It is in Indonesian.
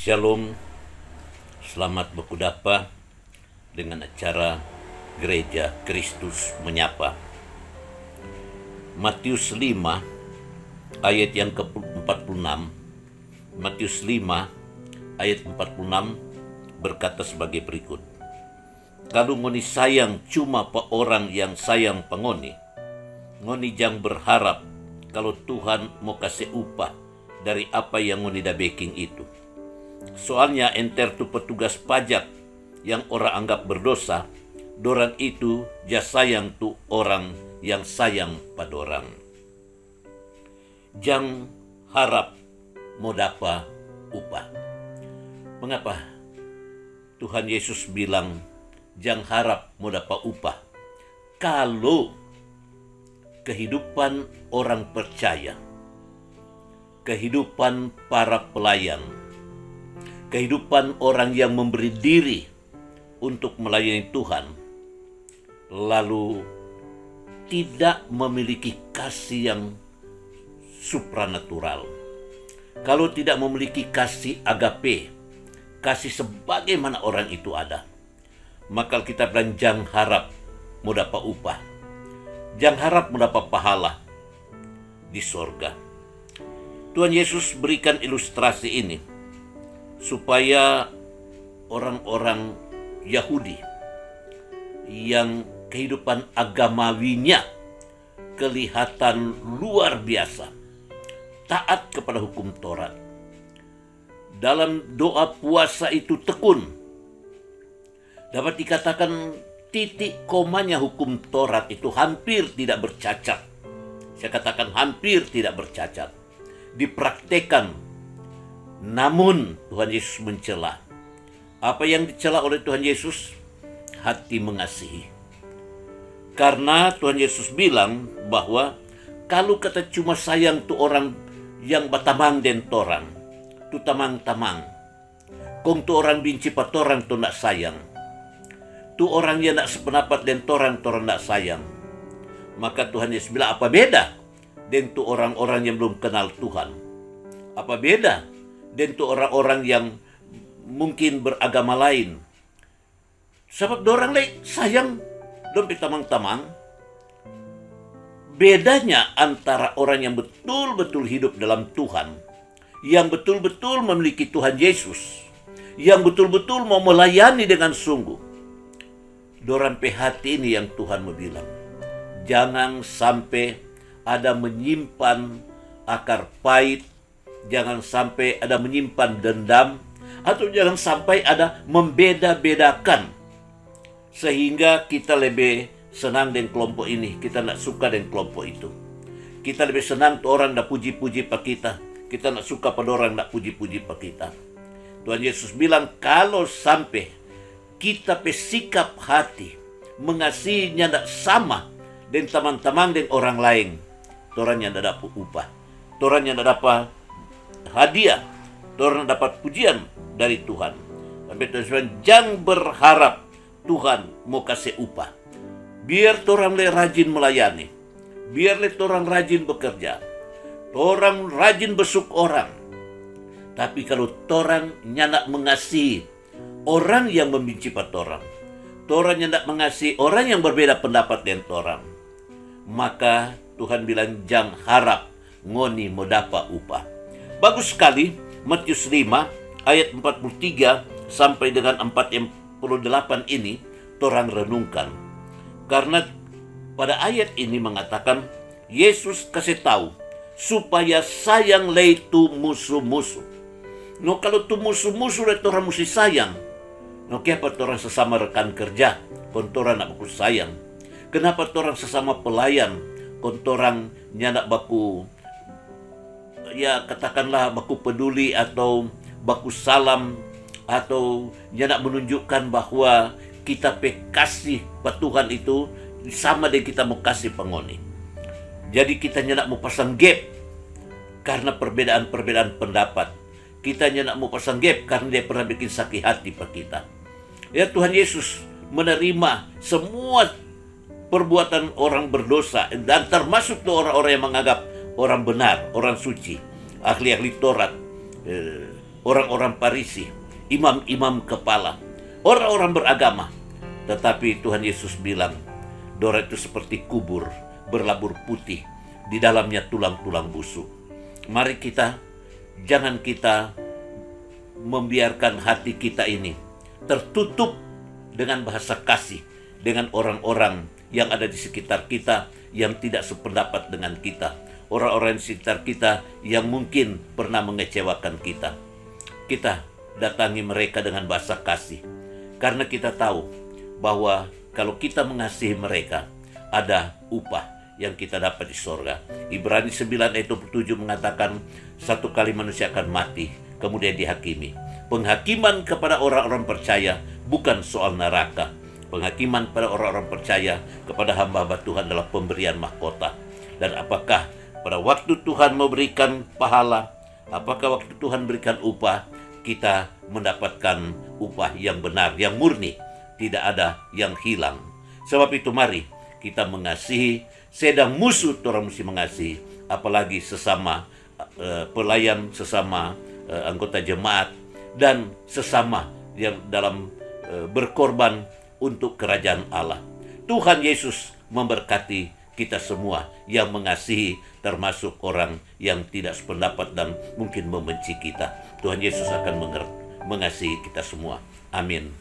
Shalom, selamat berkudapa dengan acara Gereja Kristus Menyapa. Matius 5 ayat yang ke-46. Matius 5 ayat 46 berkata sebagai berikut. Kalau ngoni sayang cuma pa orang yang sayang pengoni, ngoni jang berharap kalau Tuhan mau kasih upah dari apa yang ngoni da baking itu. Soalnya enter tu petugas pajak yang orang anggap berdosa, dorang itu ja sayang tu orang yang sayang pada orang. Jang harap mau dapat upah. Mengapa Tuhan Yesus bilang jang harap mau dapat upah? Kalau kehidupan orang percaya, kehidupan para pelayan, kehidupan orang yang memberi diri untuk melayani Tuhan, lalu tidak memiliki kasih yang supranatural, kalau tidak memiliki kasih agape, kasih sebagaimana orang itu ada, maka kita bilang jangan harap mau dapat upah, jangan harap mau dapat pahala di sorga. Tuhan Yesus berikan ilustrasi ini supaya orang-orang Yahudi yang kehidupan agamawinya kelihatan luar biasa, taat kepada hukum Taurat, dalam doa puasa itu tekun, dapat dikatakan titik komanya hukum Taurat itu hampir tidak bercacat. Saya katakan hampir tidak bercacat, dipraktekan. Namun Tuhan Yesus mencela. Apa yang dicela oleh Tuhan Yesus? Hati mengasihi. Karena Tuhan Yesus bilang bahwa kalau kata cuma sayang tu orang yang batamang den torang, tu tamang-tamang. Kong tu orang benci patorang tu nak sayang. Tu orang yang nak sependapat den torang nak sayang. Maka Tuhan Yesus bilang apa beda den tu orang-orang yang belum kenal Tuhan? Apa beda dan itu orang-orang yang mungkin beragama lain? Sebab dorang lain sayang dompet tamang-tamang. Bedanya antara orang yang betul-betul hidup dalam Tuhan, yang betul-betul memiliki Tuhan Yesus, yang betul-betul mau melayani dengan sungguh, dorang hati ini yang Tuhan mau bilang, jangan sampai ada menyimpan akar pahit, jangan sampai ada menyimpan dendam, atau jangan sampai ada membeda-bedakan sehingga kita lebih senang dengan kelompok ini, kita nak suka dengan kelompok itu. Kita lebih senang tuh orang nak puji-puji pak kita nak suka pada orang nak puji-puji pak kita. Tuhan Yesus bilang kalau sampai kita sikap hati mengasihinya tidak sama dengan teman-teman dengan orang lain, orang yang tidak dapat upah, orang yang tidak dapat hadiah, orang dapat pujian dari Tuhan. Sampai Tuhan jangan berharap Tuhan mau kasih upah. Biar orang rajin melayani, biar orang rajin bekerja, orang rajin besuk orang. Tapi kalau orang nyanak mengasihi orang yang membenci orang, orang yang nak mengasihi orang yang berbeda pendapat dengan orang, maka Tuhan bilang jangan harap ngoni mau dapat upah. Bagus sekali Matius 5 ayat 43 sampai dengan 48 ini torang renungkan. Karena pada ayat ini mengatakan Yesus kasih tahu supaya sayang lei tu musuh-musuh. No kalau tu musuh-musuh le torang mesti sayang. No kenapa torang sesama rekan kerja kon torang nak baku sayang? Kenapa torang sesama pelayan kon torang nyanak baku, ya katakanlah baku peduli atau baku salam, atau dia nak menunjukkan bahwa kita kasih pada Tuhan itu sama dengan kita mau kasih pengoni. Jadi kita nak mau pasang gap karena perbedaan-perbedaan pendapat. Kita nak mau pasang gap karena dia pernah bikin sakit hati pada kita. Ya Tuhan Yesus menerima semua perbuatan orang berdosa dan termasuk orang-orang yang menganggap orang benar, orang suci, ahli-ahli Taurat, orang-orang Farisi, imam-imam kepala, orang-orang beragama. Tetapi Tuhan Yesus bilang, Dora itu seperti kubur berlabur putih, di dalamnya tulang-tulang busuk. Mari jangan kita membiarkan hati kita ini tertutup dengan bahasa kasih dengan orang-orang yang ada di sekitar kita yang tidak sependapat dengan kita, orang-orang di sekitar kita yang mungkin pernah mengecewakan kita. Kita datangi mereka dengan bahasa kasih, karena kita tahu bahwa kalau kita mengasihi mereka, ada upah yang kita dapat di sorga. Ibrani 9 ayat 27 mengatakan, satu kali manusia akan mati, kemudian dihakimi. Penghakiman kepada orang-orang percaya bukan soal neraka. Penghakiman pada orang-orang percaya kepada hamba-hamba Tuhan adalah pemberian mahkota. Dan apakah pada waktu Tuhan memberikan pahala, apakah waktu Tuhan berikan upah, kita mendapatkan upah yang benar, yang murni, tidak ada yang hilang. Sebab itu mari kita mengasihi, sedang musuh orang mesti mengasihi, apalagi sesama pelayan, sesama anggota jemaat, dan sesama yang dalam berkorban untuk kerajaan Allah. Tuhan Yesus memberkati kita semua yang mengasihi, termasuk orang yang tidak sependapat dan mungkin membenci kita. Tuhan Yesus akan mengasihi kita semua. Amin.